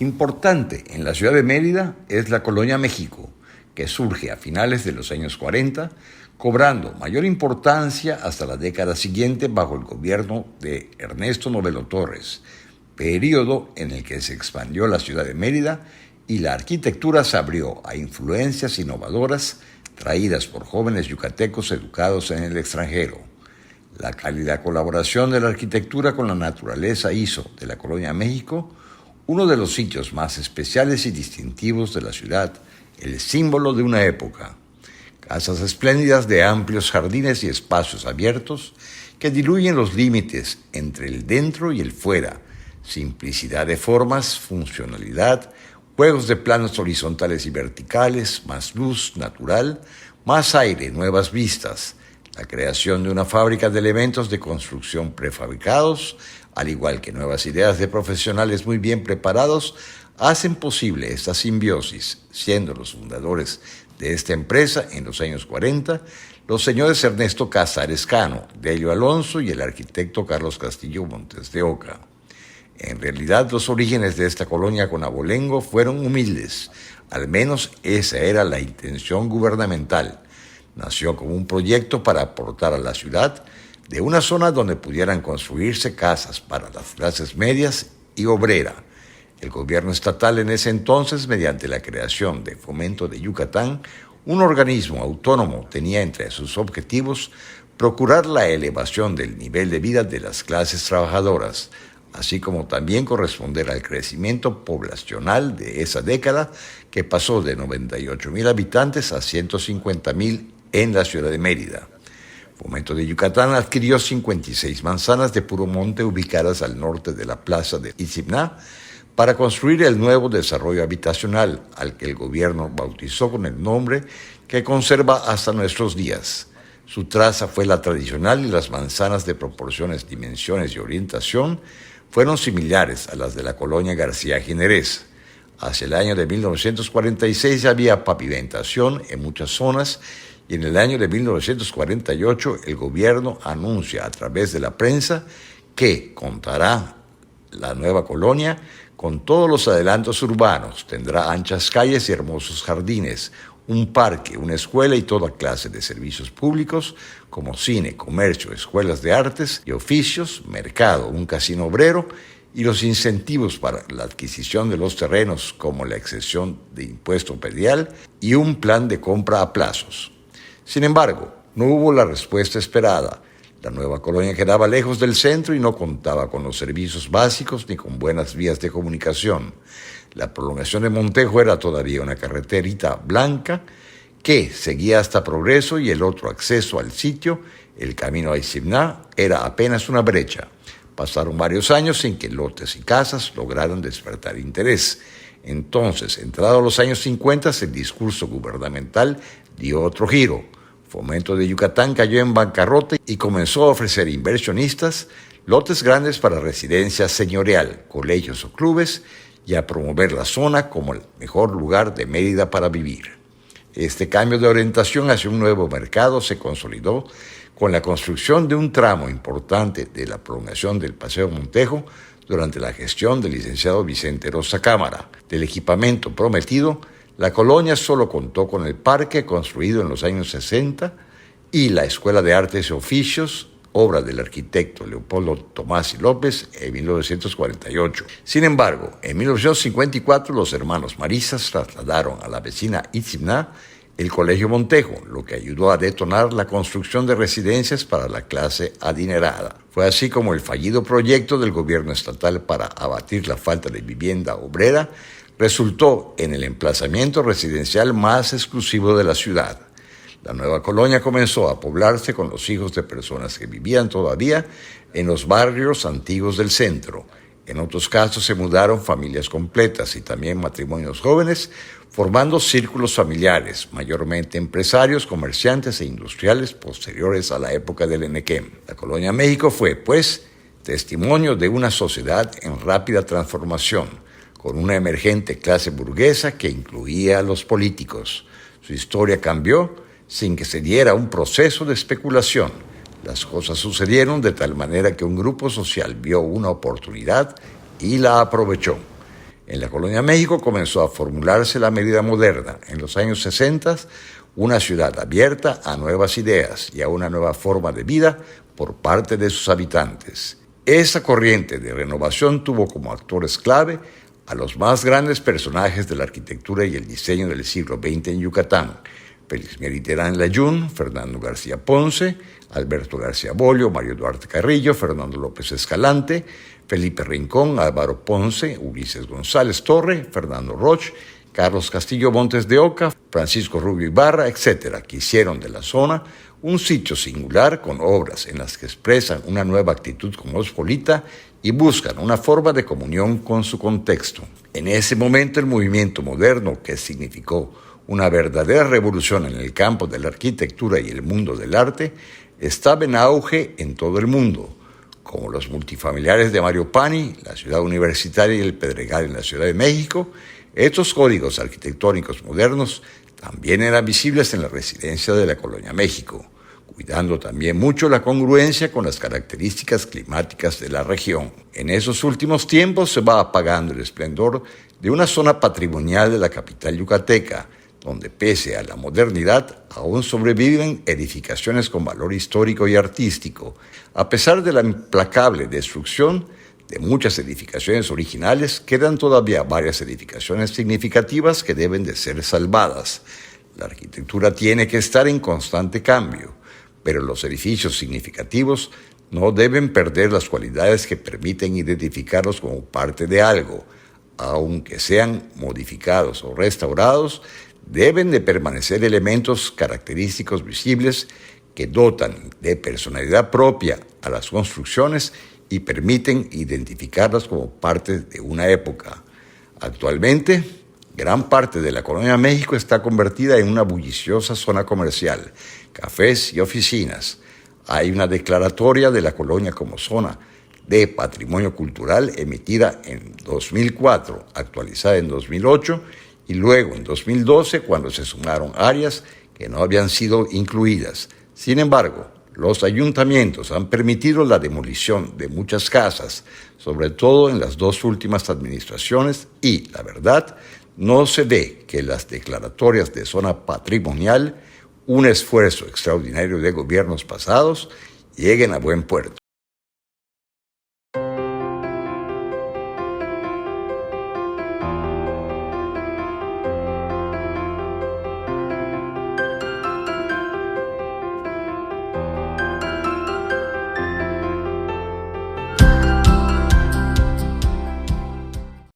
Importante en la ciudad de Mérida es la Colonia México, que surge a finales de los años 40, cobrando mayor importancia hasta la década siguiente bajo el gobierno de Ernesto Novelo Torres, periodo en el que se expandió la ciudad de Mérida y la arquitectura se abrió a influencias innovadoras traídas por jóvenes yucatecos educados en el extranjero. La cálida colaboración de la arquitectura con la naturaleza hizo de la Colonia México uno de los sitios más especiales y distintivos de la ciudad, el símbolo de una época. Casas espléndidas de amplios jardines y espacios abiertos que diluyen los límites entre el dentro y el fuera, simplicidad de formas, funcionalidad, juegos de planos horizontales y verticales, más luz natural, más aire, nuevas vistas, la creación de una fábrica de elementos de construcción prefabricados, al igual que nuevas ideas de profesionales muy bien preparados, hacen posible esta simbiosis, siendo los fundadores de esta empresa en los años 40 los señores Ernesto Casares Cano, Delio Alonso y el arquitecto Carlos Castillo Montes de Oca. En realidad, los orígenes de esta colonia con abolengo fueron humildes, al menos esa era la intención gubernamental. Nació como un proyecto para aportar a la ciudad de una zona donde pudieran construirse casas para las clases medias y obrera. El gobierno estatal en ese entonces, mediante la creación de Fomento de Yucatán, un organismo autónomo, tenía entre sus objetivos procurar la elevación del nivel de vida de las clases trabajadoras, así como también corresponder al crecimiento poblacional de esa década que pasó de 98,000 habitantes a 150,000 en la ciudad de Mérida. Fomento de Yucatán adquirió 56 manzanas de puro monte ubicadas al norte de la plaza de Itzimná para construir el nuevo desarrollo habitacional, al que el gobierno bautizó con el nombre que conserva hasta nuestros días. Su traza fue la tradicional y las manzanas de proporciones, dimensiones y orientación fueron similares a las de la colonia García Ginerés. Hacia el año de 1946 ya había pavimentación en muchas zonas y en el año de 1948 el gobierno anuncia a través de la prensa que contará la nueva colonia con todos los adelantos urbanos, tendrá anchas calles y hermosos jardines, un parque, una escuela y toda clase de servicios públicos como cine, comercio, escuelas de artes y oficios, mercado, un casino obrero y los incentivos para la adquisición de los terrenos como la exención de impuesto predial y un plan de compra a plazos. Sin embargo, no hubo la respuesta esperada. La nueva colonia quedaba lejos del centro y no contaba con los servicios básicos ni con buenas vías de comunicación. La prolongación de Montejo era todavía una carreterita blanca que seguía hasta Progreso y el otro acceso al sitio, el camino a Itzimná, era apenas una brecha. Pasaron varios años sin que lotes y casas lograran despertar interés. Entonces, entrados los años 50, el discurso gubernamental dio otro giro. Fomento de Yucatán cayó en bancarrota y comenzó a ofrecer inversionistas lotes grandes para residencia señorial, colegios o clubes y a promover la zona como el mejor lugar de Mérida para vivir. Este cambio de orientación hacia un nuevo mercado se consolidó con la construcción de un tramo importante de la prolongación del Paseo Montejo durante la gestión del licenciado Vicente Rosa Cámara. Del equipamiento prometido, la colonia solo contó con el parque construido en los años 60 y la Escuela de Artes y Oficios, obra del arquitecto Leopoldo Tomás y López en 1948. Sin embargo, en 1954 los hermanos Maristas trasladaron a la vecina Itzimná el Colegio Montejo, lo que ayudó a detonar la construcción de residencias para la clase adinerada. Fue así como el fallido proyecto del gobierno estatal para abatir la falta de vivienda obrera resultó en el emplazamiento residencial más exclusivo de la ciudad. La nueva colonia comenzó a poblarse con los hijos de personas que vivían todavía en los barrios antiguos del centro. En otros casos se mudaron familias completas y también matrimonios jóvenes, formando círculos familiares, mayormente empresarios, comerciantes e industriales posteriores a la época del Enequem. La Colonia México fue, pues, testimonio de una sociedad en rápida transformación, con una emergente clase burguesa que incluía a los políticos. Su historia cambió sin que se diera un proceso de especulación. Las cosas sucedieron de tal manera que un grupo social vio una oportunidad y la aprovechó. En la Colonia México comenzó a formularse la Mérida moderna. En los años 60, una ciudad abierta a nuevas ideas y a una nueva forma de vida por parte de sus habitantes. Esa corriente de renovación tuvo como actores clave a los más grandes personajes de la arquitectura y el diseño del siglo XX en Yucatán: Félix Meriterán Layún, Fernando García Ponce, Alberto García Bolio, Mario Duarte Carrillo, Fernando López Escalante, Felipe Rincón, Álvaro Ponce, Ulises González Torre, Fernando Roch, Carlos Castillo Montes de Oca, Francisco Rubio Ibarra, etc., que hicieron de la zona un sitio singular con obras en las que expresan una nueva actitud cosmopolita y buscan una forma de comunión con su contexto. En ese momento el movimiento moderno, que significó una verdadera revolución en el campo de la arquitectura y el mundo del arte, estaba en auge en todo el mundo, como los multifamiliares de Mario Pani, la Ciudad Universitaria y el Pedregal en la Ciudad de México. Estos códigos arquitectónicos modernos también eran visibles en la residencia de la Colonia México, cuidando también mucho la congruencia con las características climáticas de la región. En esos últimos tiempos se va apagando el esplendor de una zona patrimonial de la capital yucateca, donde pese a la modernidad aún sobreviven edificaciones con valor histórico y artístico. A pesar de la implacable destrucción de muchas edificaciones originales, quedan todavía varias edificaciones significativas que deben de ser salvadas. La arquitectura tiene que estar en constante cambio, pero los edificios significativos no deben perder las cualidades que permiten identificarlos como parte de algo. Aunque sean modificados o restaurados, deben de permanecer elementos característicos visibles que dotan de personalidad propia a las construcciones y permiten identificarlas como parte de una época. Actualmente, gran parte de la Colonia México está convertida en una bulliciosa zona comercial, cafés y oficinas. Hay una declaratoria de la colonia como zona de patrimonio cultural emitida en 2004, actualizada en 2008 y luego en 2012, cuando se sumaron áreas que no habían sido incluidas. Sin embargo, los ayuntamientos han permitido la demolición de muchas casas, sobre todo en las dos últimas administraciones, y, la verdad, no se ve que las declaratorias de zona patrimonial, un esfuerzo extraordinario de gobiernos pasados, lleguen a buen puerto.